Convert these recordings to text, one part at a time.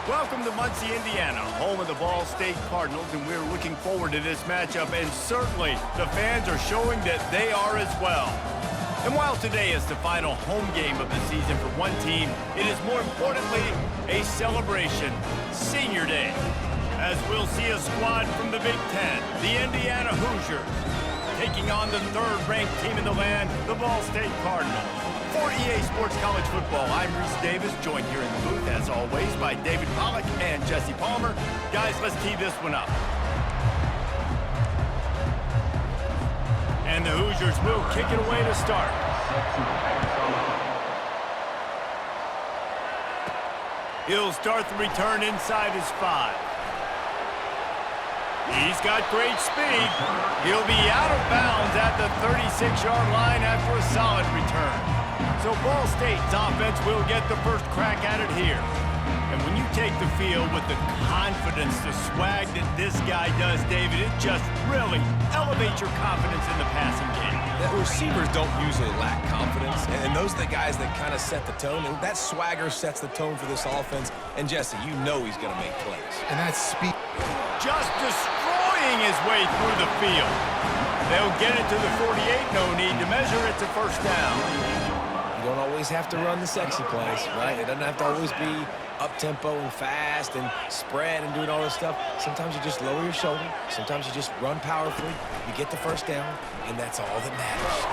Welcome to Muncie, Indiana, home of the Ball State Cardinals, and we're looking forward to this matchup, and certainly the fans are showing that they are as well. And while today is the final home game of the season for one team, it is more importantly a celebration, Senior Day, as we'll see a squad from the Big Ten, the Indiana Hoosiers, taking on the third-ranked team in the land, the Ball State Cardinals. For EA Sports College Football, I'm Reese Davis, joined here in the booth, as always, by David Pollack and Jesse Palmer. Guys, let's tee this one up. And the Hoosiers will kick it away to start. He'll start the return inside his 5. He's got great speed. He'll be out of bounds at the 36-yard line after a solid return. So Ball State's offense will get the first crack at it here. And when you take the field with the confidence, the swag that this guy does, David, it just really elevates your confidence in the passing game. The receivers don't usually lack confidence, and those are the guys that kind of set the tone, and that swagger sets the tone for this offense. And Jesse, you know he's going to make plays. And that's speed. Just destroying his way through the field. They'll get it to the 48, no need to measure. It's a first down. You don't always have to run the sexy plays, right? It doesn't have to always be up-tempo and fast and spread and doing all this stuff. Sometimes you just lower your shoulder. Sometimes you just run powerfully. You get the first down, and that's all that matters.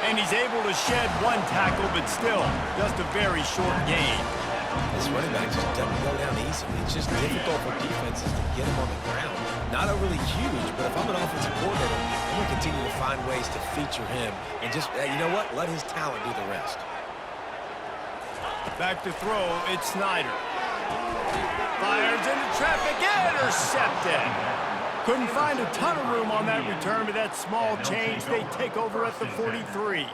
And he's able to shed one tackle, but still just a very short gain. This running back just doesn't go down easily. It's just difficult for defenses to get him on the ground. Not overly huge, but if I'm an offensive coordinator, I'm going to continue to find ways to feature him and just, you know what, let his talent do the rest. Back to throw, it's Snyder. Fires into traffic, intercepted. Couldn't find a ton of room on that return, but that small change, they take over at the 43.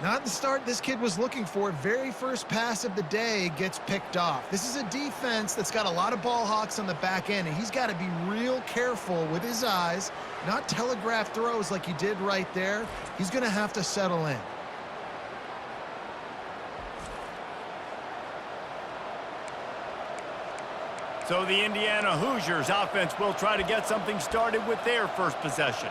Not the start this kid was looking for. Very first pass of the day gets picked off. This is a defense that's got a lot of ball hawks on the back end, and he's got to be real careful with his eyes, not telegraph throws like he did right there. He's going to have to settle in. So the Indiana Hoosiers offense will try to get something started with their first possession.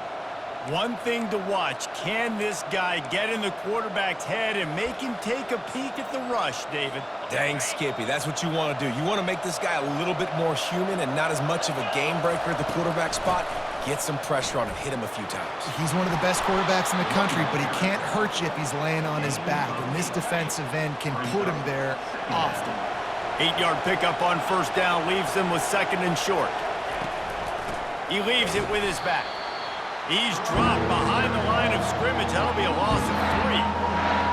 One thing to watch, can this guy get in the quarterback's head and make him take a peek at the rush, David? Dang, Skippy, that's what you want to do. You want to make this guy a little bit more human and not as much of a game breaker at the quarterback spot. Get some pressure on him, hit him a few times. He's one of the best quarterbacks in the country, but he can't hurt you if he's laying on his back, and this defensive end can put him there often. 8-yard pickup on first down leaves them with second and short. He leaves it with his back. He's dropped behind the line of scrimmage. That'll be a loss of 3.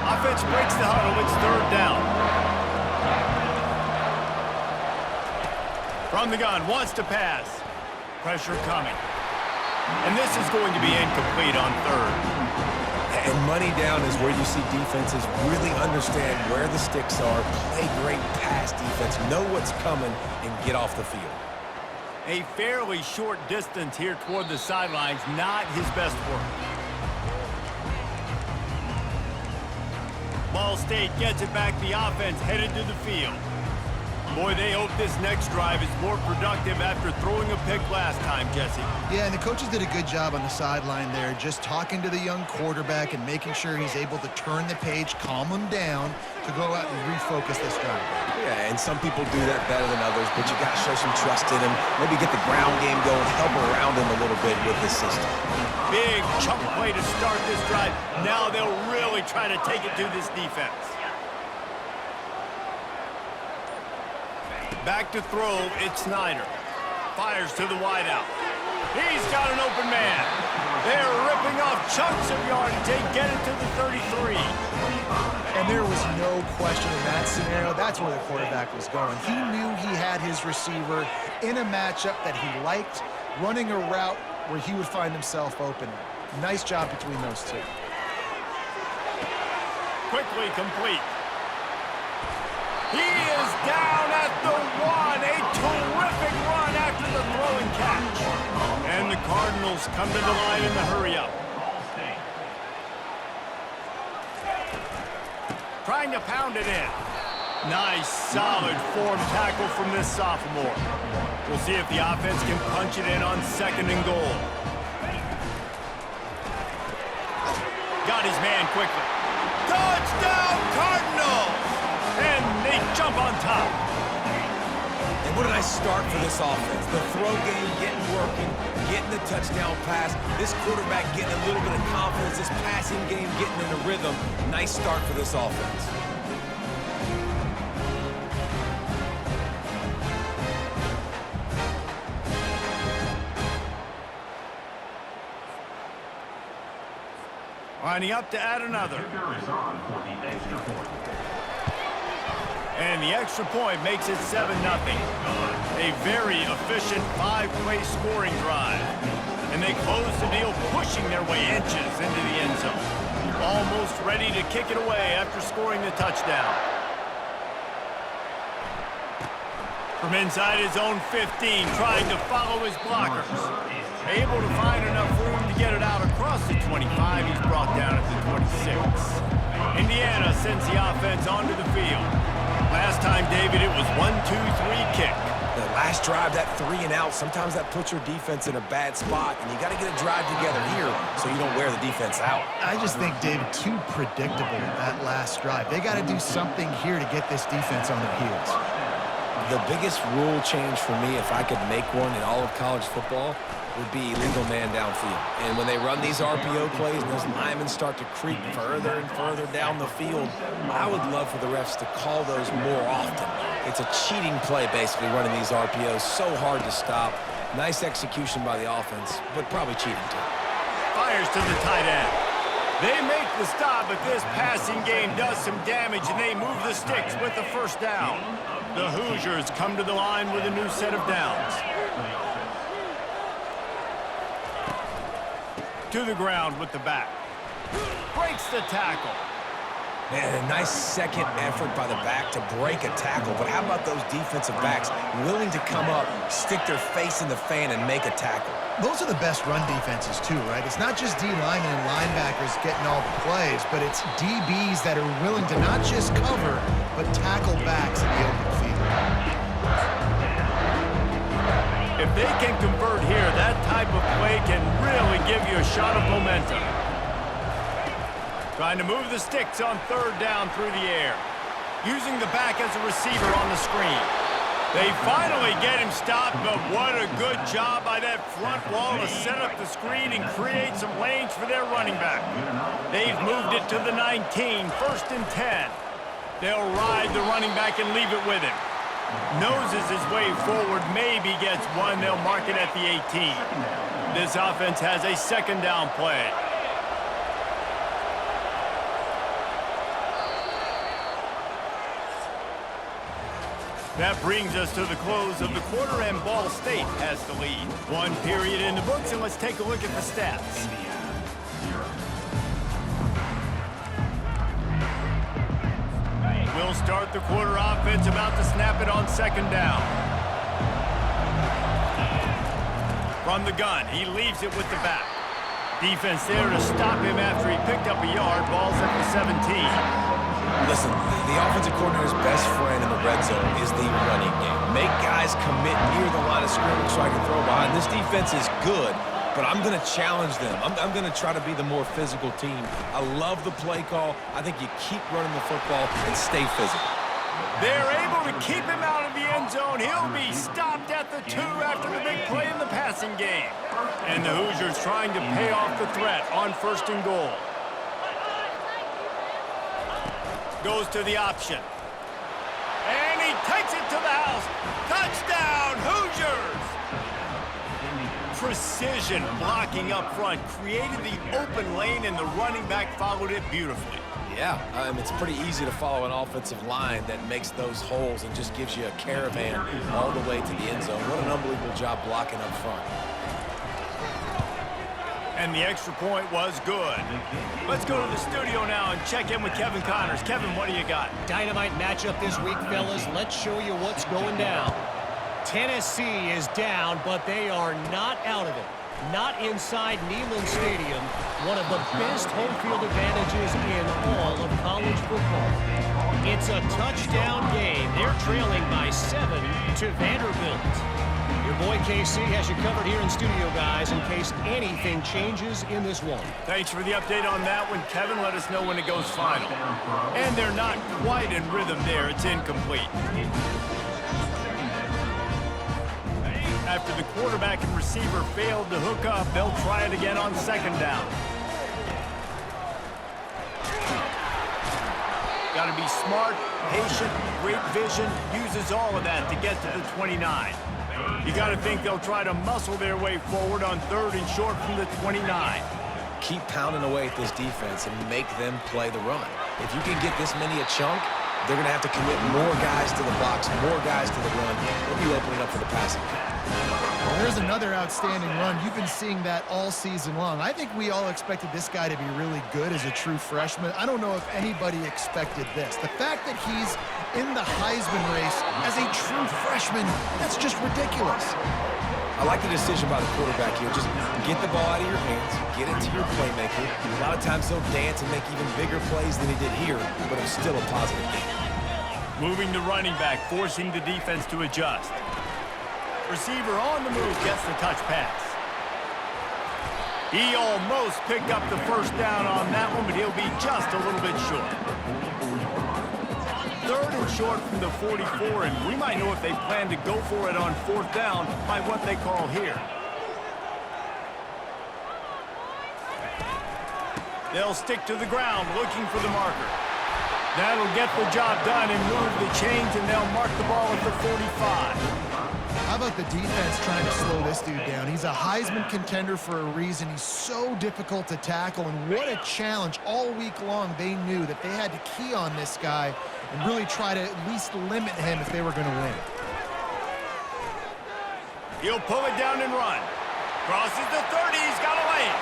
Offense breaks the huddle. It's third down. From the gun, wants to pass. Pressure coming. And this is going to be incomplete on third. And money down is where you see defenses really understand where the sticks are, play great pass defense, know what's coming, and get off the field. A fairly short distance here toward the sidelines, not his best work. Ball State gets it back, the offense headed to the field. Boy, they hope this next drive is more productive after throwing a pick last time, Jesse. Yeah, and the coaches did a good job on the sideline there, just talking to the young quarterback and making sure he's able to turn the page, calm him down to go out and refocus this drive. Yeah, and some people do that better than others, but you got to show some trust in him. Maybe get the ground game going, help around him a little bit with the system. Big chunk play to start this drive. Now they'll really try to take it to this defense. Back to throw, it's Snyder. Fires to the wideout. He's got an open man. They're ripping off chunks of yardage. They get it to the 33. And there was no question in that scenario. That's where the quarterback was going. He knew he had his receiver in a matchup that he liked, running a route where he would find himself open. Nice job between those two. Quickly complete. He is down at the 1. A terrific run after the throw and catch. And the Cardinals come to the line in the hurry-up. Trying to pound it in. Nice, solid form tackle from this sophomore. We'll see if the offense can punch it in on 2nd and goal. Got his man quickly. Touchdown, Cardinals! And they jump on top. And what a nice start for this offense. The throw game getting working, getting the touchdown pass. This quarterback getting a little bit of confidence. This passing game getting in a rhythm. Nice start for this offense. Lining up to add another. And the extra point makes it 7-0. A very efficient 5-play scoring drive. And they close the deal, pushing their way inches into the end zone. Almost ready to kick it away after scoring the touchdown. From inside his own 15, trying to follow his blockers. Able to find enough room to get it out across the 25. He's brought down at the 26. Indiana sends the offense onto the field. Last time, David, it was 1-2-3 kick. The last drive, that 3 and out, sometimes that puts your defense in a bad spot, and you got to get a drive together here so you don't wear the defense out. I just think, David, too predictable that last drive. They got to do something here to get this defense on their heels. The biggest rule change for me, if I could make one in all of college football, would be illegal man downfield. And when they run these RPO plays and those linemen start to creep further and further down the field, I would love for the refs to call those more often. It's a cheating play, basically, running these RPOs. So hard to stop. Nice execution by the offense, but probably cheating too. Fires to the tight end. They make the stop, but this passing game does some damage, and they move the sticks with the first down. The Hoosiers come to the line with a new set of downs. To the ground with the back. Breaks the tackle. Man, a nice second effort by the back to break a tackle. But how about those defensive backs willing to come up, stick their face in the fan, and make a tackle? Those are the best run defenses, too, right? It's not just D linemen and linebackers getting all the plays, but it's DBs that are willing to not just cover, but tackle backs in the open field. If they can convert here, that type of play can really give you a shot of momentum. Trying to move the sticks on 3rd down through the air. Using the back as a receiver on the screen. They finally get him stopped, but what a good job by that front wall to set up the screen and create some lanes for their running back. They've moved it to the 19, 1st and 10. They'll ride the running back and leave it with him. Noses his way forward, maybe gets one. They'll mark it at the 18. This offense has a 2nd down play. That brings us to the close of the quarter, and Ball State has the lead. 1 period in the books, and let's take a look at the stats. We'll start the quarter offense, about to snap it on 2nd down. From the gun, he leaves it with the back. Defense there to stop him after he picked up a yard. Ball's at the 17. Listen, the offensive coordinator's best friend in the red zone is the running game. Make guys commit near the line of scrimmage so I can throw behind. This defense is good, but I'm going to challenge them. I'm going to try to be the more physical team. I love the play call. I think you keep running the football and stay physical. They're able to keep him out of the end zone. He'll be stopped at the 2 after the big play in the passing game. And the Hoosiers trying to pay off the threat on 1st and goal. Goes to the option. And he takes it to the house. Touchdown, Hoosiers! Precision blocking up front created the open lane, and the running back followed it beautifully. Yeah, it's pretty easy to follow an offensive line that makes those holes and just gives you a caravan all the way to the end zone. What an unbelievable job blocking up front. And the extra point was good. Let's go to the studio now and check in with Kevin Connors. Kevin, what do you got? Dynamite matchup this week, fellas. Let's show you what's going down. Tennessee is down, but they are not out of it. Not inside Neyland Stadium, one of the best home field advantages in all of college football. It's a touchdown game. They're trailing by 7 to Vanderbilt. Your boy KC has you covered here in studio, guys, in case anything changes in this one. Thanks for the update on that one, Kevin. Let us know when it goes final. And they're not quite in rhythm there. It's incomplete. After the quarterback and receiver failed to hook up, they'll try it again on second down. Got to be smart, patient, great vision, uses all of that to get to the 29. You got to think they'll try to muscle their way forward on 3rd and short from the 29. Keep pounding away at this defense and make them play the run. If you can get this many a chunk, they're going to have to commit more guys to the box, more guys to the run. They'll be opening up for the passing game. Well, there's another outstanding run. You've been seeing that all season long. I think we all expected this guy to be really good as a true freshman. I don't know if anybody expected this. The fact that he's in the Heisman race as a true freshman, that's just ridiculous. I like the decision by the quarterback here. Just get the ball out of your hands, get it to your playmaker. A lot of times he'll dance and make even bigger plays than he did here, but it was still a positive game. Moving the running back, forcing the defense to adjust. Receiver on the move, gets the touch pass. He almost picked up the first down on that one, but he'll be just a little bit short. 3rd and short from the 44, and we might know if they plan to go for it on 4th down by what they call here. They'll stick to the ground, looking for the marker. That'll get the job done and move the chains, and they'll mark the ball at the 45. How about the defense trying to slow this dude down? He's a Heisman contender for a reason. He's so difficult to tackle, and what a challenge. All week long, they knew that they had to key on this guy and really try to at least limit him if they were going to win. He'll pull it down and run. Crosses the 30, he's got a lane.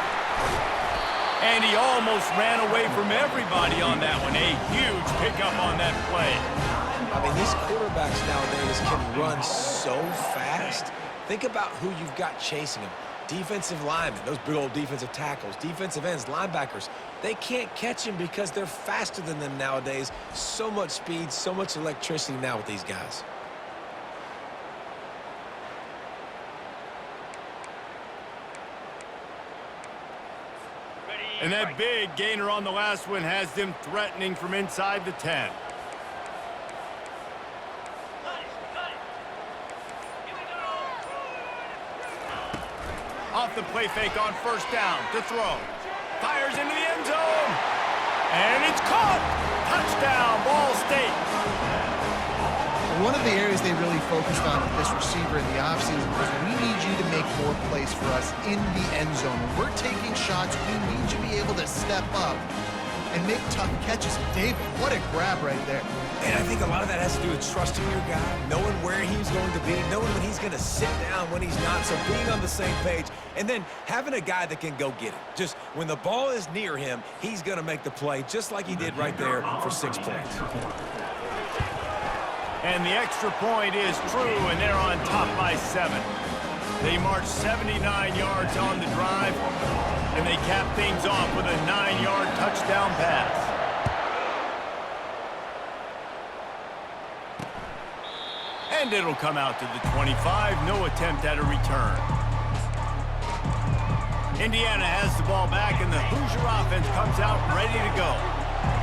And he almost ran away from everybody on that one. A huge pickup on that play. I mean, these quarterbacks nowadays can run so fast. Think about who you've got chasing them. Defensive linemen, those big old defensive tackles, defensive ends, linebackers. They can't catch him because they're faster than them nowadays. So much speed, so much electricity now with these guys. And that big gainer on the last one has them threatening from inside the 10. Off the play fake on 1st down to throw. Fires into the end zone. And it's caught. Touchdown, Ball State. One of the areas they really focused on with this receiver in the offseason was we need you to make more plays for us in the end zone. When we're taking shots, we need you to be able to step up and make tough catches. David, what a grab right there. And I think a lot of that has to do with trusting your guy, knowing where he's going to be, knowing when he's going to sit down, when he's not, so being on the same page, and then having a guy that can go get it. Just when the ball is near him, he's going to make the play, just like he did right there for 6 points. And the extra point is true, and they're on top by 7. They march 79 yards on the drive, and they cap things off with a 9-yard touchdown pass. And it'll come out to the 25. No attempt at a return. Indiana has the ball back, and the Hoosier offense comes out ready to go.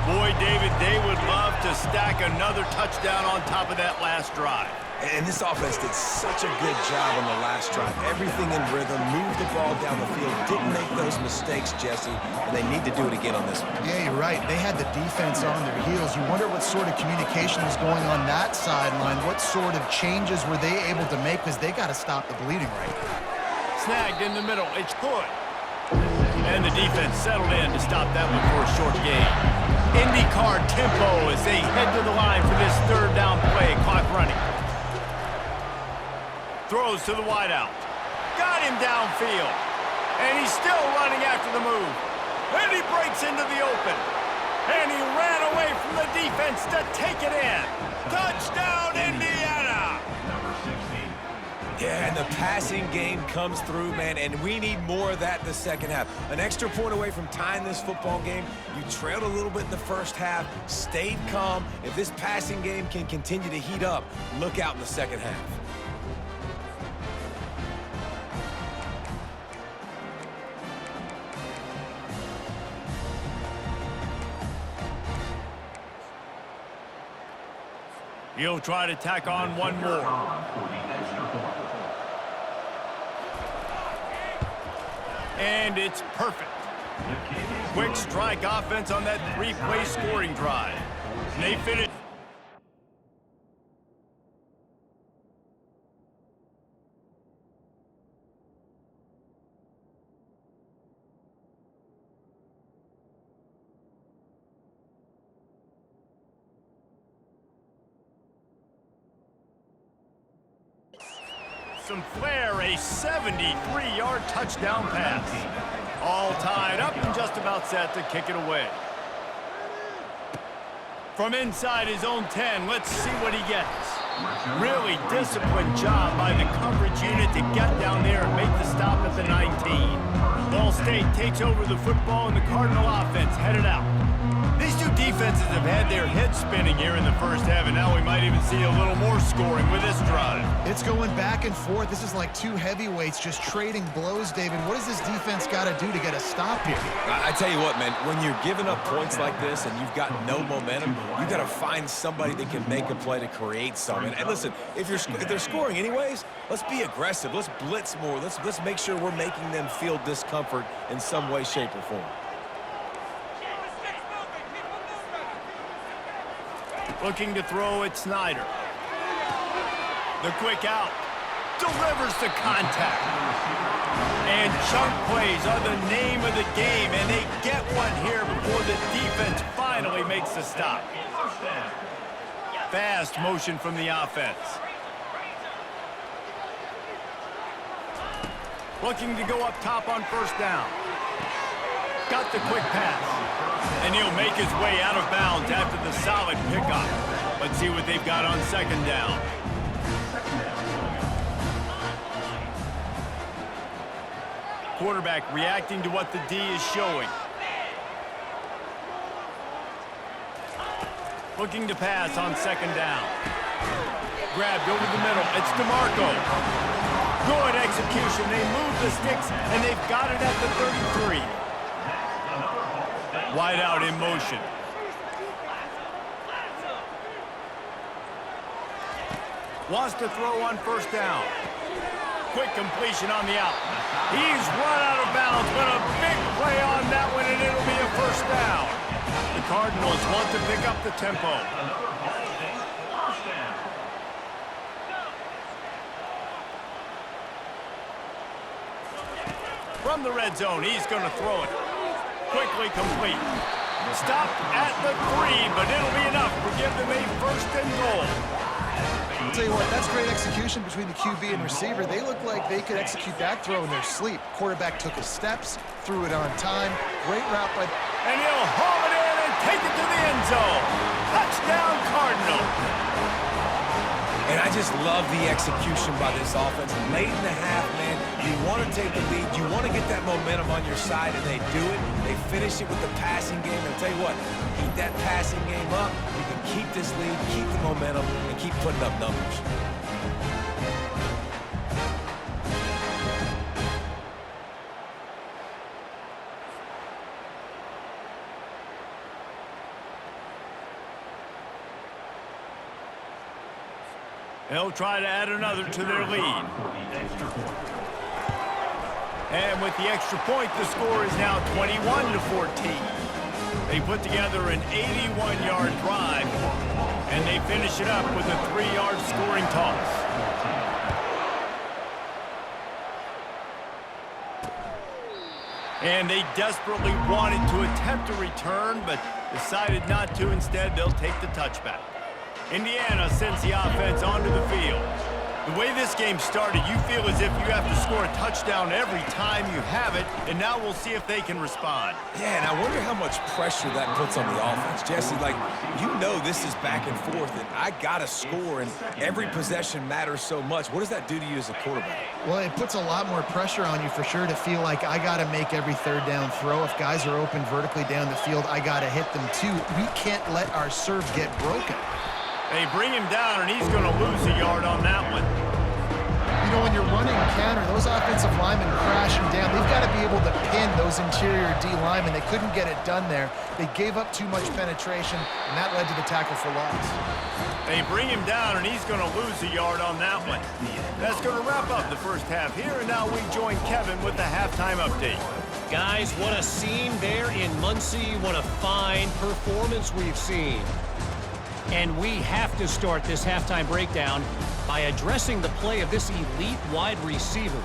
Boy, David, they would love to stack another touchdown on top of that last drive. And this offense did such a good job on the last drive. Everything in rhythm, moved the ball down the field, didn't make those mistakes, Jesse, and they need to do it again on this one. Yeah, you're right. They had the defense on their heels. You wonder what sort of communication was going on that sideline. What sort of changes were they able to make, because they got to stop the bleeding right now. Snagged in the middle. It's good. And the defense settled in to stop that one for a short gain. IndyCar tempo as they head to the line for this 3rd down play. Clock running. Throws to the wideout. Got him downfield. And he's still running after the move. And he breaks into the open. And he ran away from the defense to take it in. Touchdown, Indiana! Yeah, and the passing game comes through, man, and we need more of that in the second half. An extra point away from tying this football game. You trailed a little bit in the first half, stayed calm. If this passing game can continue to heat up, look out in the second half. He'll try to tack on one more. And it's perfect. Quick strike offense on that three-play scoring drive. And they finish. Some flair, a 73-yard touchdown pass. All tied up and just about set to kick it away. From inside his own 10, let's see what he gets. Really disciplined job by the coverage unit to get down there and make the stop at the 19. Ball State takes over the football and the Cardinal offense headed out. These two defenses have had their heads spinning here in the first half, and now we might even see a little more scoring with this drive. It's going back and forth. This is like two heavyweights just trading blows, David. What does this defense got to do to get a stop here? I tell you what, man, when you're giving up points like this and you've got no momentum, you got to find somebody that can make a play to create something. And listen, if they're scoring anyways, let's be aggressive. Let's blitz more. Let's make sure we're making them feel discomfort in some way, shape, or form. Looking to throw at Snyder. The quick out. Delivers the contact. And chunk plays are the name of the game, and they get one here before the defense finally makes the stop. Fast motion from the offense. Looking to go up top on first down. Got the quick pass. And he'll make his way out of bounds after the solid pickup. Let's see what they've got on second down. Quarterback reacting to what the D is showing. Looking to pass on second down. Grabbed over the middle. It's DeMarco. Good execution. They move the sticks, and they've got it at the 33. Wide out in motion. Wants to throw on first down. Quick completion on the out. He's run out of bounds, but a big play on that one, and it'll be a first down. The Cardinals want to pick up the tempo. From the red zone, he's going to throw it. Quickly complete. Stopped at the 3, but it'll be enough to give them a first and goal. I'll tell you what, that's great execution between the QB and receiver. They look like they could execute that throw in their sleep. Quarterback took his steps, threw it on time. Great route by... And he'll haul it in and take it to the end zone. Touchdown, Cardinal. And I just love the execution by this offense. Late in the half, man, you want to take the lead. You want to get that momentum on your side, and they do it. They finish it with the passing game. And I'll tell you what, keep that passing game up. You can keep this lead, keep the momentum, and keep putting up numbers. They'll try to add another to their lead. And with the extra point, the score is now 21-14. They put together an 81-yard drive, and they finish it up with a 3-yard scoring toss. And they desperately wanted to attempt a return, but decided not to. Instead, they'll take the touchback. Indiana sends the offense onto the field. The way this game started, you feel as if you have to score a touchdown every time you have it, and now we'll see if they can respond. Yeah, and I wonder how much pressure that puts on the offense. Jesse, like, you know this is back and forth, and I got to score, and every possession matters so much. What does that do to you as a quarterback? Well, it puts a lot more pressure on you for sure to feel like I got to make every third down throw. If guys are open vertically down the field, I got to hit them too. We can't let our serve get broken. They bring him down, and he's going to lose a yard on that one. You know, when you're running counter, those offensive linemen crashing down. They've got to be able to pin those interior D linemen. They couldn't get it done there. They gave up too much penetration, and that led to the tackle for loss. They bring him down, and he's going to lose a yard on that one. That's going to wrap up the first half here, and now we join Kevin with the halftime update. Guys, what a scene there in Muncie. What a fine performance we've seen. And we have to start this halftime breakdown by addressing the play of this elite wide receiver.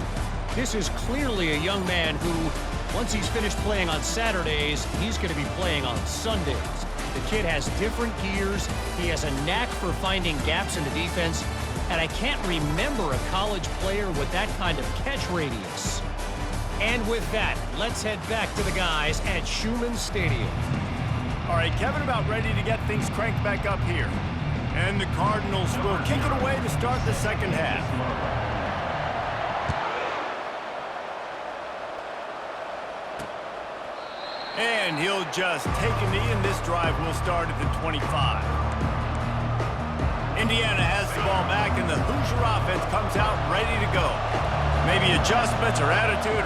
This is clearly a young man who, once he's finished playing on Saturdays, he's going to be playing on Sundays. The kid has different gears. He has a knack for finding gaps in the defense. And I can't remember a college player with that kind of catch radius. And with that, let's head back to the guys at Schumann Stadium. All right, Kevin about ready to get things cranked back up here. And the Cardinals will kick it away to start the second half. And he'll just take a knee, and this drive will start at the 25. Indiana has the ball back, and the Hoosier offense comes out ready to go. Maybe adjustments or attitude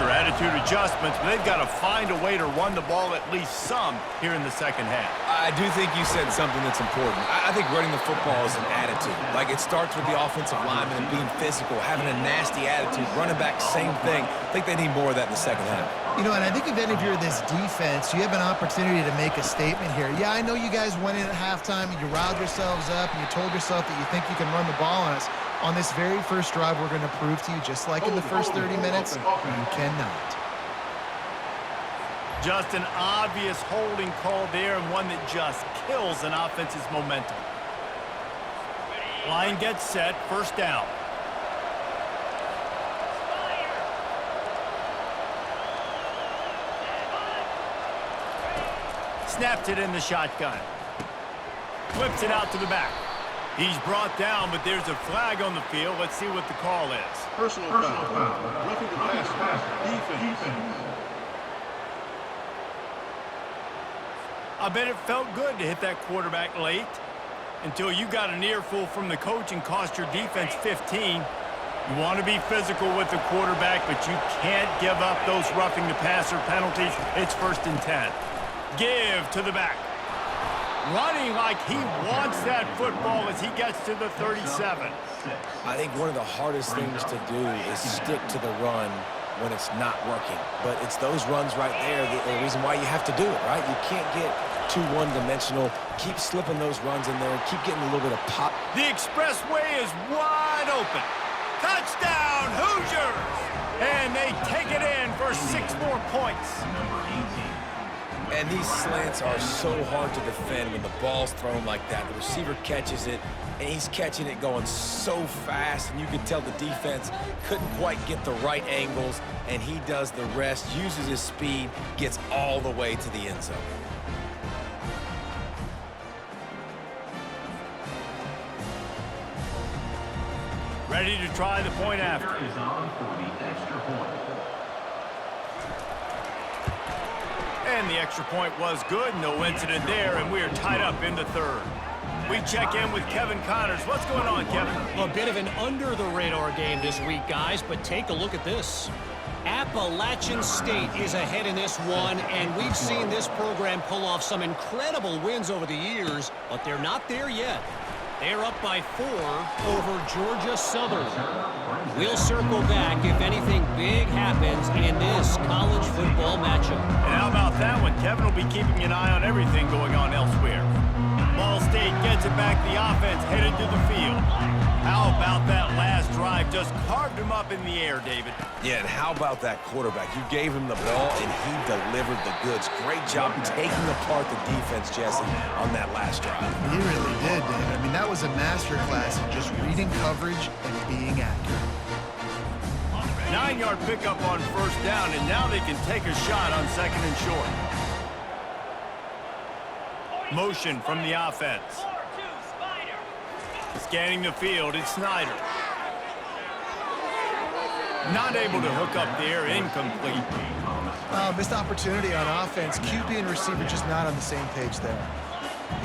adjustments, but they've got to find a way to run the ball at least some here in the second half. I do think you said something that's important. I think running the football is an attitude. Like, it starts with the offensive lineman and being physical, having a nasty attitude. Running back, same thing. I think they need more of that in the second half. You know, and I think if any of you are this defense, you have an opportunity to make a statement here. Yeah, I know you guys went in at halftime and you riled yourselves up and you told yourself that you think you can run the ball on us. On this very first drive, we're going to prove to you, just like in the first 30 minutes, you cannot. Just an obvious holding call there, and one that just kills an offense's momentum. Line gets set, first down. Snaps it in the shotgun. Flips it out to the back. He's brought down, but there's a flag on the field. Let's see what the call is. Personal foul. Roughing the passer. Defense. I bet it felt good to hit that quarterback late until you got an earful from the coach and cost your defense 15. You want to be physical with the quarterback, but you can't give up those roughing the passer penalties. It's 1st and 10. Give to the back. Running like he wants that football as he gets to the 37. I think one of the hardest things to do is stick to the run when it's not working. But it's those runs right there the reason why you have to do it, right? You can't get too one-dimensional. Keep slipping those runs in there. Keep getting a little bit of pop. The expressway is wide open. Touchdown, Hoosiers! And they take it in for 6 more points. And these slants are so hard to defend when the ball's thrown like that. The receiver catches it, and he's catching it going so fast, and you can tell the defense couldn't quite get the right angles, and he does the rest, uses his speed, gets all the way to the end zone. Ready to try the point after. And the extra point was good. No incident there, and we are tied up in the 3rd. We check in with Kevin Connors. What's going on, Kevin? A bit of an under-the-radar game this week, guys, but take a look at this. Appalachian State is ahead in this one, and we've seen this program pull off some incredible wins over the years, but they're not there yet. They're up by 4 over Georgia Southern. We'll circle back if anything big happens in this college football matchup. And how about that one? Kevin will be keeping an eye on everything going on elsewhere. Ball State gets it back. The offense headed to the field. How about that last drive? Just carved him up in the air, David. Yeah, and how about that quarterback? You gave him the ball, and he delivered the goods. Great job taking apart the defense, Jesse, on that last drive. He really did, David. I mean, that was a masterclass in just reading coverage and being accurate. 9-yard pickup on first down, and now they can take a shot on second and short. Motion from the offense. Scanning the field, it's Snyder. Not able to hook up there, incomplete. Missed opportunity on offense. QB and receiver just not on the same page there.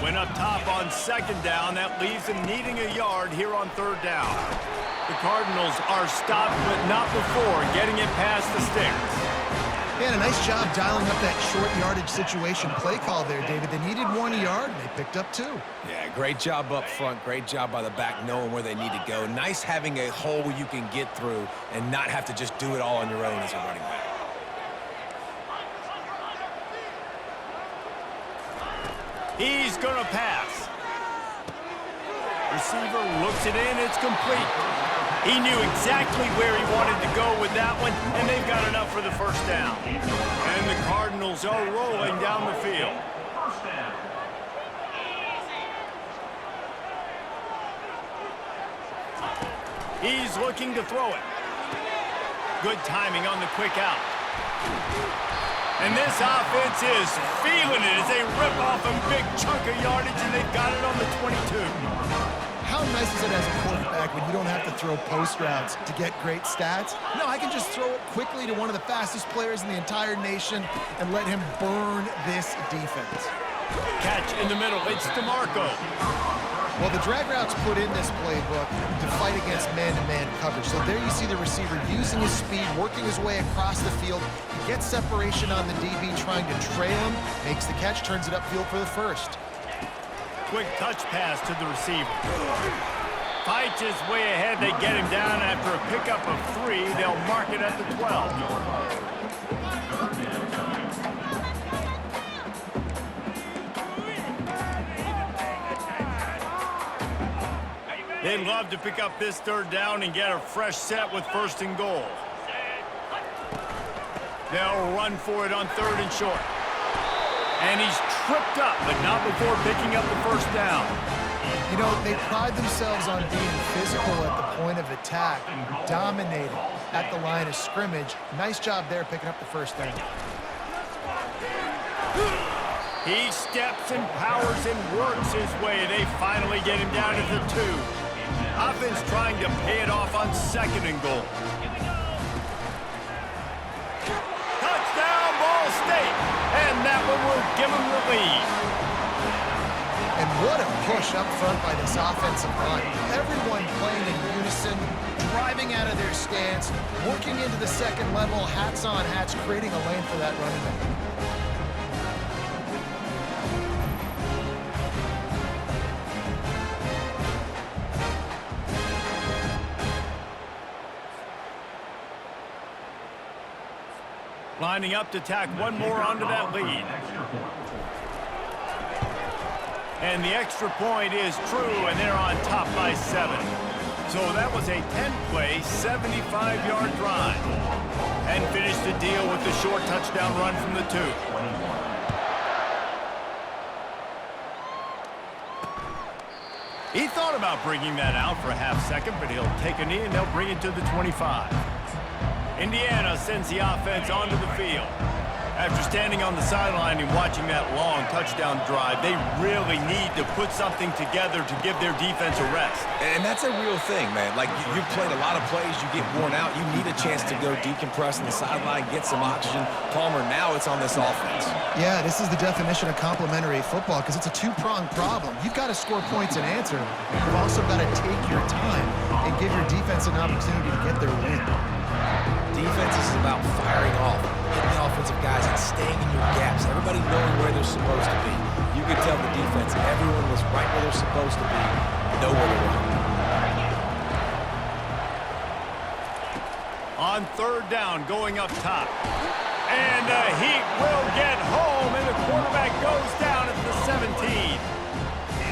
Went up top on second down. That leaves them needing a yard here on third down. The Cardinals are stopped, but not before getting it past the sticks. Yeah, and a nice job dialing up that short yardage situation play call there, David. They needed 1 yard, and they picked up 2. Yeah, great job up front. Great job by the back knowing where they need to go. Nice having a hole you can get through and not have to just do it all on your own as a running back. He's going to pass. Receiver looks it in. It's complete. He knew exactly where he wanted to go with that one, and they've got enough for the first down. And the Cardinals are rolling down the field. He's looking to throw it. Good timing on the quick out. And this offense is feeling it as they rip off a big chunk of yardage, and they've got it on the 22. How nice is it as a quarterback when you don't have to throw post routes to get great stats? No, I can just throw it quickly to one of the fastest players in the entire nation and let him burn this defense. Catch in the middle. It's DeMarco. Well, the drag routes put in this playbook to fight against man-to-man coverage. So there you see the receiver using his speed, working his way across the field. He gets separation on the DB, trying to trail him, makes the catch, turns it upfield for the first. Quick touch pass to the receiver. Fights his way ahead. They get him down after a pickup of 3. They'll mark it at the 12. They'd love to pick up this third down and get a fresh set with first and goal. They'll run for it on third and short. And he's tripped up, but not before picking up the first down. You know, they pride themselves on being physical at the point of attack, dominating at the line of scrimmage. Nice job there picking up the first down. He steps and powers and works his way. They finally get him down to the 2. Offense trying to pay it off on second and goal. Touchdown, Ball State. And that one will give them the lead. And what a push up front by this offensive line. Everyone playing in unison, driving out of their stance, working into the second level, hats on hats, creating a lane for that running back. Lining up to tack one more onto that lead. And the extra point is true, and they're on top by 7. So that was a 10-play, 75-yard drive. And finished the deal with the short touchdown run from the 2. He thought about bringing that out for a half second, but he'll take a knee and they'll bring it to the 25. Indiana sends the offense onto the field. After standing on the sideline and watching that long touchdown drive, they really need to put something together to give their defense a rest. And that's a real thing, man. Like, you've played a lot of plays, you get worn out, you need a chance to go decompress on the sideline, get some oxygen. Palmer, now it's on this offense. Yeah, this is the definition of complementary football because it's a two-pronged problem. You've got to score points and answer. You've also got to take your time and give your defense an opportunity to get their win. Defense is about firing off, hitting the offensive guys and staying in your gaps. Everybody knowing where they're supposed to be. You could tell the defense, everyone was right where they're supposed to be, nowhere to run. On third down, going up top. And the Heat will get home, and the quarterback goes down at the 17.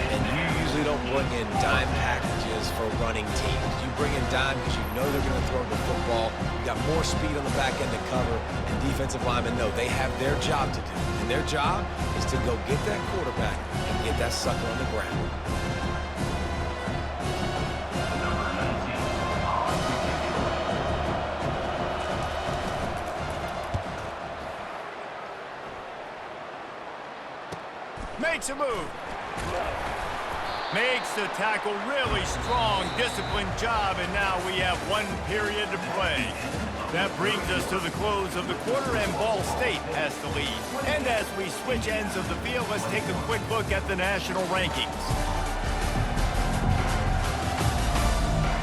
And you usually don't bring in dime packages for a running team. You bring in dime because you know they're going to throw the football. You got more speed on the back end to cover, and defensive linemen know they have their job to do. And their job is to go get that quarterback and get that sucker on the ground. Makes a move. Makes the tackle really strong, disciplined job, and now we have 1 period to play. That brings us to the close of the quarter, and Ball State has the lead. And as we switch ends of the field, let's take a quick look at the national rankings.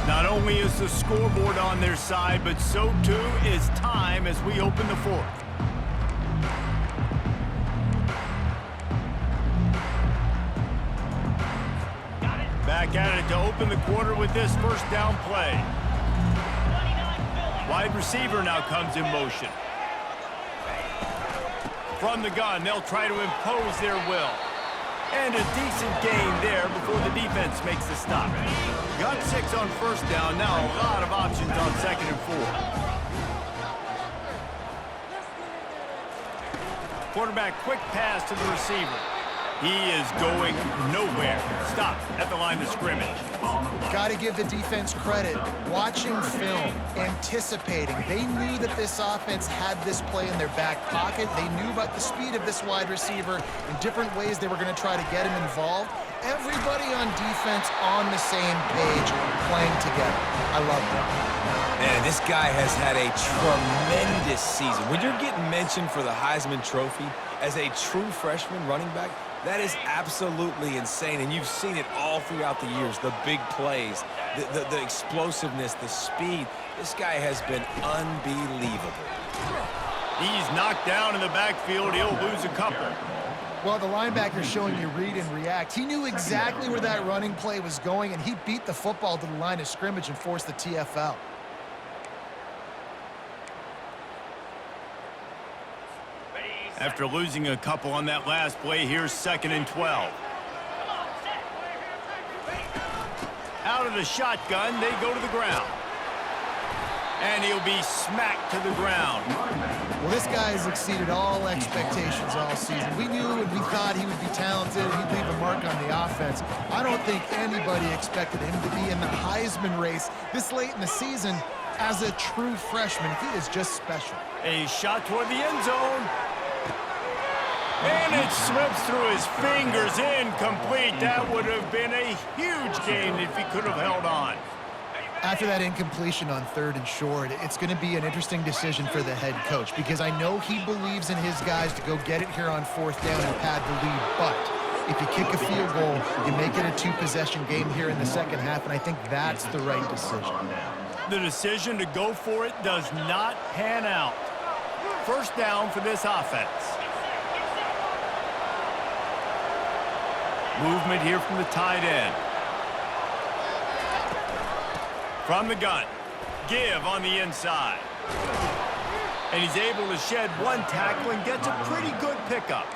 Not only is the scoreboard on their side, but so too is time as we open the fourth. Back at it to open the quarter with this first down play. Wide receiver now comes in motion. From the gun, they'll try to impose their will. And a decent gain there before the defense makes the stop. Got 6 on first down, now a lot of options on 2nd and 4. Quarterback quick pass to the receiver. He is going nowhere. Stop at the line of scrimmage. Got to give the defense credit. Watching film, anticipating. They knew that this offense had this play in their back pocket. They knew about the speed of this wide receiver in different ways they were going to try to get him involved. Everybody on defense on the same page, playing together. I love it. Man, this guy has had a tremendous season. When you're getting mentioned for the Heisman Trophy as a true freshman running back, that is absolutely insane, and you've seen it all throughout the years. The big plays, the explosiveness, the speed. This guy has been unbelievable. He's knocked down in the backfield. He'll lose a couple. Well, the linebacker's showing you read and react. He knew exactly where that running play was going, and he beat the football to the line of scrimmage and forced the TFL. After losing a couple on that last play, here's 2nd and 12. Out of the shotgun, they go to the ground. And he'll be smacked to the ground. Well, this guy has exceeded all expectations all season. We knew and we thought he would be talented, he'd leave a mark on the offense. I don't think anybody expected him to be in the Heisman race this late in the season as a true freshman. He is just special. A shot toward the end zone. And it slips through his fingers, incomplete. That would have been a huge gain if he could have held on. After that incompletion on 3rd and short, it's going to be an interesting decision for the head coach because I know he believes in his guys to go get it here on 4th down and pad the lead. But if you kick a field goal, you make it a 2-possession game here in the second half, and I think that's the right decision. The decision to go for it does not pan out. First down for this offense. Movement here from the tight end. From the gun. Give on the inside. And he's able to shed 1 tackle and gets a pretty good pickup.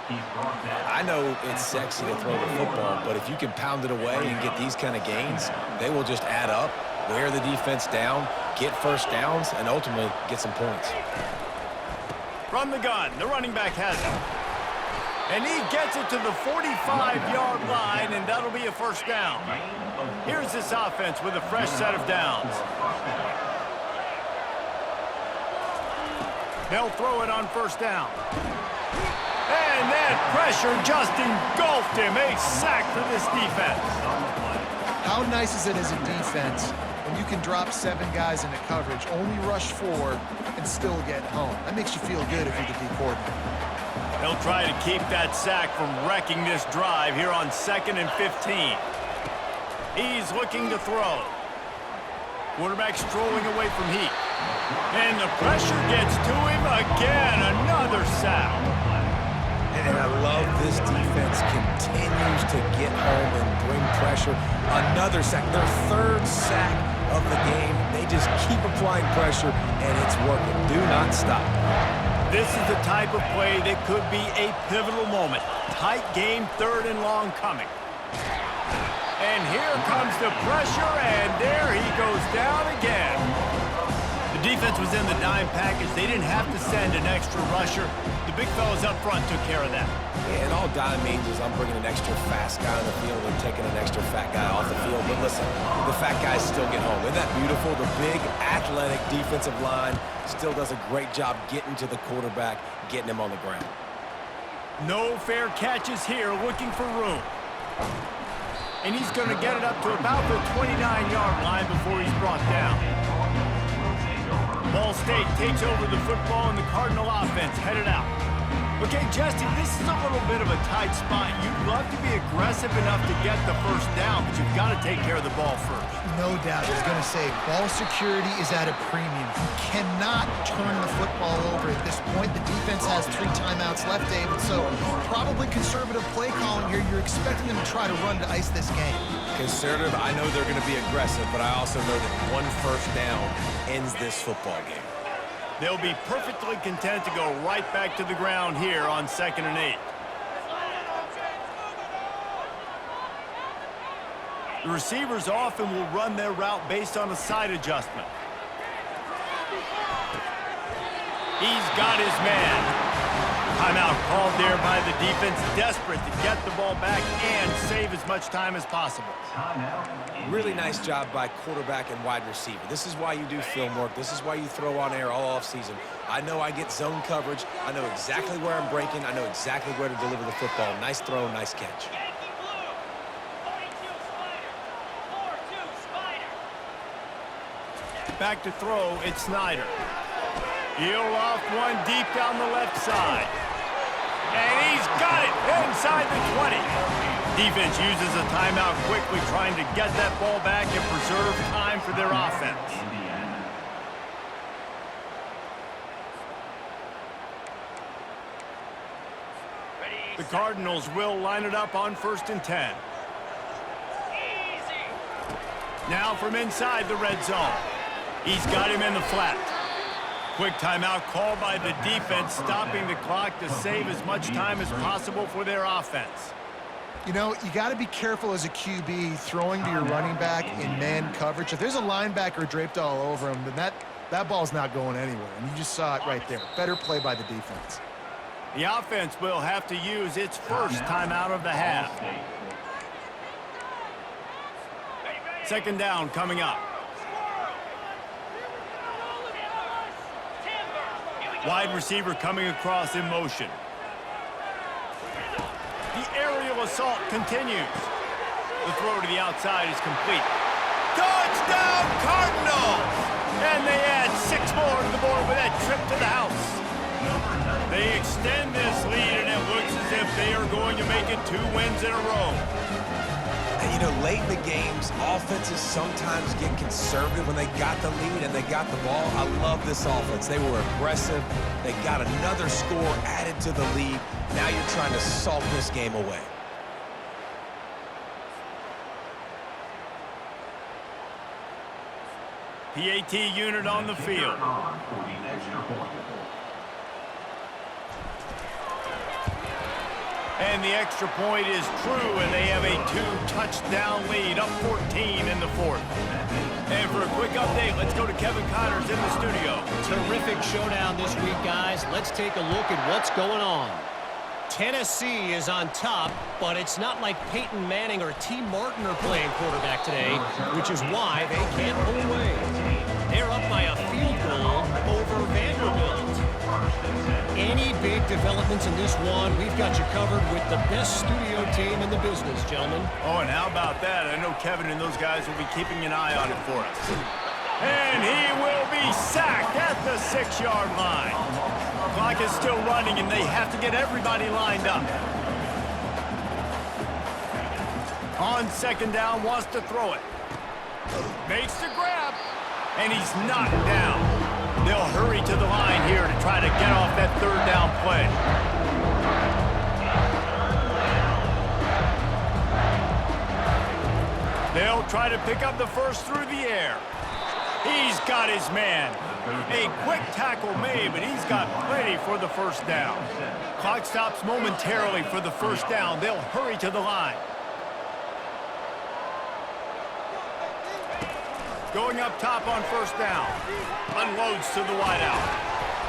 I know it's sexy to throw the football, but if you can pound it away and get these kind of gains, they will just add up, wear the defense down, get first downs, and ultimately get some points. From the gun, the running back has it. And he gets it to the 45-yard line, and that'll be a first down. Here's this offense with a fresh set of downs. They'll throw it on first down. And that pressure just engulfed him. A sack for this defense. How nice is it as a defense when you can drop 7 guys into coverage, only rush 4, and still get home? That makes you feel good if you're the D coordinator. They'll try to keep that sack from wrecking this drive here on 2nd and 15. He's looking to throw. Quarterback strolling away from Heat. And the pressure gets to him again. Another sack. And I love this defense continues to get home and bring pressure. Another sack, their 3rd sack of the game. They just keep applying pressure, and it's working. Do not stop. This is the type of play that could be a pivotal moment. Tight game, 3rd and long coming. And here comes the pressure, and there he goes down again. The defense was in the dime package. They didn't have to send an extra rusher. The big fellas up front took care of that. Yeah, and all dime means is I'm bringing an extra fast guy on the field and taking an extra fat guy off the field. But listen, the fat guys still get home. Isn't that beautiful? The big, athletic defensive line still does a great job getting to the quarterback, getting him on the ground. No fair catches here, looking for room. And he's going to get it up to about the 29-yard line before he's brought down. Ball State takes over the football, and the Cardinal offense headed out. Okay, Jesse, this is a little bit of a tight spot. You'd love to be aggressive enough to get the first down, but you've got to take care of the ball first. No doubt. I was going to say, ball security is at a premium. You cannot turn the football over at this point. The defense has 3 timeouts left, David, so probably conservative play calling here. You're expecting them to try to run to ice this game. Conservative, I know they're going to be aggressive, but I also know that one first down ends this football game. They'll be perfectly content to go right back to the ground here on 2nd and 8. The receivers often will run their route based on a side adjustment. He's got his man. Timeout called there by the defense, desperate to get the ball back and save as much time as possible. Really nice job by quarterback and wide receiver. This is why you do film work. This is why you throw on air all offseason. I know I get zone coverage. I know exactly where I'm breaking. I know exactly where to deliver the football. Nice throw, nice catch. Back to throw, it's Snyder. He'll off one deep down the left side. And he's got it inside the 20. Defense uses a timeout quickly, trying to get that ball back and preserve time for their offense. The Cardinals will line it up on 1st and 10. Now from inside the red zone. He's got him in the flat. Quick timeout called by the defense, stopping the clock to save as much time as possible for their offense. You know, you got to be careful as a QB throwing to your running back in man coverage. If there's a linebacker draped all over him, then that ball's not going anywhere. And you just saw it right there. Better play by the defense. The offense will have to use its first timeout of the half. 2nd down coming up. Wide receiver coming across in motion. The aerial assault continues. The throw to the outside is complete. Touchdown, Cardinals! And they add 6 more to the board with that trip to the house. They extend this lead, and it looks as if they are going to make it 2 wins in a row. And, you know, late in the games, offenses sometimes get conservative when they got the lead and they got the ball. I love this offense. They were aggressive. They got another score added to the lead. Now you're trying to salt this game away. PAT unit on the field. And the extra point is true, and they have a 2-touchdown lead, up 14 in the 4th. And for a quick update, let's go to Kevin Connors in the studio. Terrific showdown this week, guys. Let's take a look at what's going on. Tennessee is on top, but it's not like Peyton Manning or T. Martin are playing quarterback today, which is why they can't pull away. They're up by a field goal over Vanderbilt. Any big developments in this one, we've got you covered with the best studio team in the business, gentlemen. Oh, and how about that? I know Kevin and those guys will be keeping an eye on it for us. And he will be sacked at the 6-yard line. Clock is still running, and they have to get everybody lined up. On 2nd down, wants to throw it. Makes the grab, and he's knocked down. They'll hurry to the line here to try to get off that 3rd down play. They'll try to pick up the first through the air. He's got his man. A quick tackle made, but he's got plenty for the 1st down. Clock stops momentarily for the 1st down. They'll hurry to the line. Going up top on first down. Unloads to the wideout.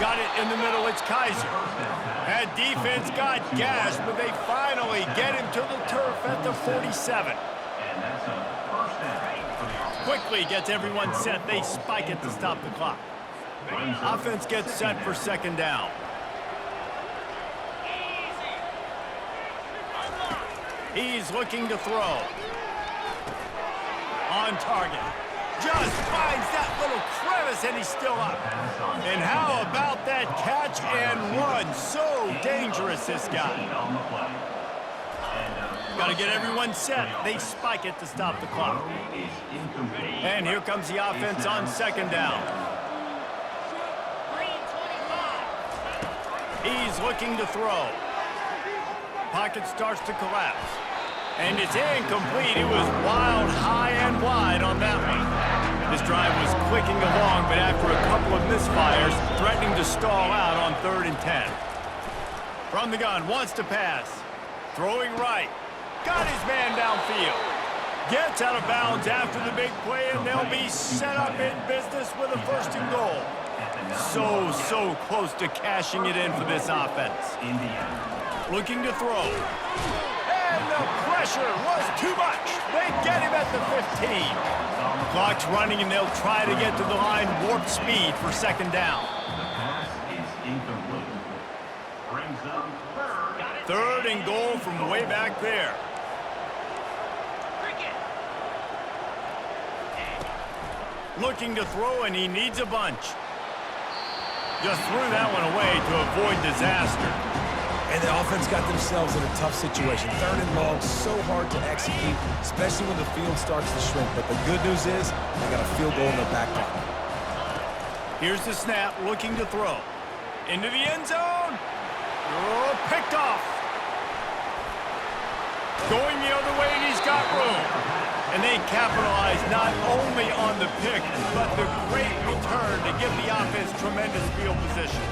Got it in the middle. It's Kaiser. That defense got gashed, but they finally get him to the turf at the 47. Quickly gets everyone set. They spike it to stop the clock. Offense gets set for second down. He's looking to throw. On target. Just finds that little crevice, and he's still up. And how about that catch and run? So dangerous, this guy. Got to get everyone set. They spike it to stop the clock. And here comes the offense on second down. He's looking to throw. Pocket starts to collapse. And it's incomplete. It was wild, high and wide on that one. This drive was clicking along, but after a couple of misfires, threatening to stall out on 3rd and 10. From the gun, wants to pass. Throwing right. Got his man downfield. Gets out of bounds after the big play, and they'll be set up in business with a 1st and goal. So close to cashing it in for this offense. Looking to throw. And the pressure was too much. They get him at the 15. Clock's running, and they'll try to get to the line warp speed for second down. 3rd and goal from way back there. Looking to throw, and he needs a bunch. Just threw that one away to avoid disaster. And the offense got themselves in a tough situation. 3rd and long, so hard to execute, especially when the field starts to shrink. But the good news is they got a field goal in their back pocket. Here's the snap, looking to throw. Into the end zone. Oh, picked off. Going the other way, and he's got room. And they capitalize not only on the pick, but the great return to give the offense tremendous field position.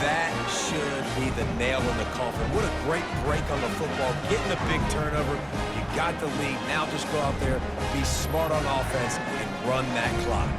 That should be the nail in the coffin. What a great break on the football. Getting a big turnover. You got the lead. Now just go out there, be smart on offense, and run that clock.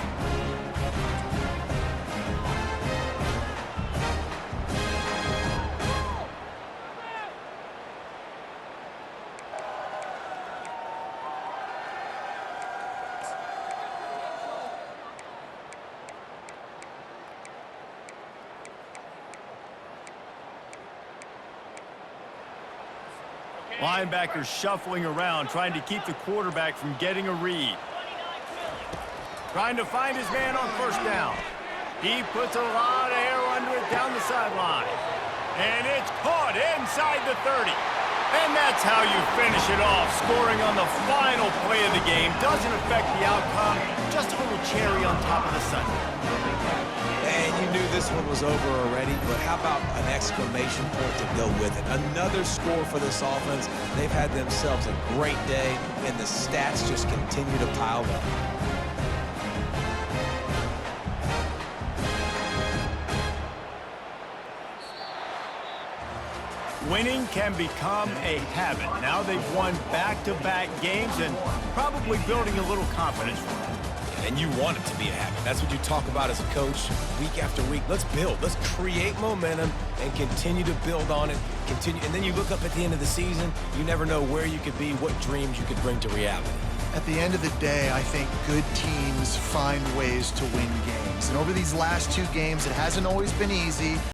Linebackers shuffling around, trying to keep the quarterback from getting a read. Trying to find his man on first down. He puts a lot of air under it down the sideline. And it's caught inside the 30. And that's how you finish it off. Scoring on the final play of the game doesn't affect the outcome. Just a little cherry on top of the sundae. And you knew this one was over already, but how about an exclamation point to go with it? Another score for this offense. They've had themselves a great day, and the stats just continue to pile up. Winning can become a habit. Now they've won back-to-back games and probably building a little confidence from it. And you want it to be a habit. That's what you talk about as a coach week after week. Let's build. Let's create momentum and continue to build on it. Continue, and then you look up at the end of the season, you never know where you could be, what dreams you could bring to reality. At the end of the day, I think good teams find ways to win games. And over these last 2 games, it hasn't always been easy.